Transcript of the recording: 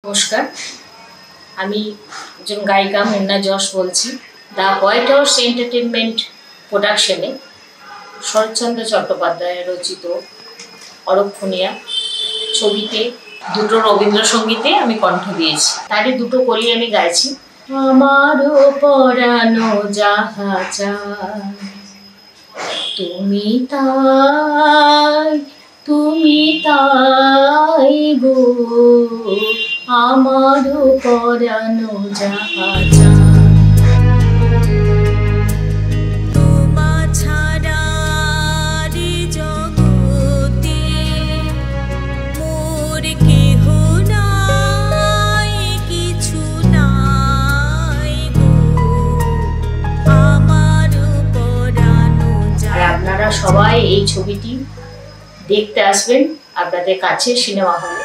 নমস্কার, আমি একজন গায়িকা মুন্না যশ বলছি। দ্য হোয়াইট হাউস এন্টারটেনমেন্ট প্রোডাকশনে শরৎচন্দ্র চট্টোপাধ্যায় রচিত অরক্ষণীয়া ছবিতে দুটো রবীন্দ্রসঙ্গীতে আমি কণ্ঠ দিয়েছি। তারই দুটো কলি আমি গাইছি। আমারও পরানো যাহা চায় তুমি তাই, তুমি তাই গো, আমারও পরানো যাহা চায়। তোমা ছাড়া রে জগতে মোর কেহ নাই, কিছু নাই গো, আমারও পরানো আর আপনারা সবাই এই ছবিটি দেখতে আসবেন আপনাদের কাছে সিনেমা হলে।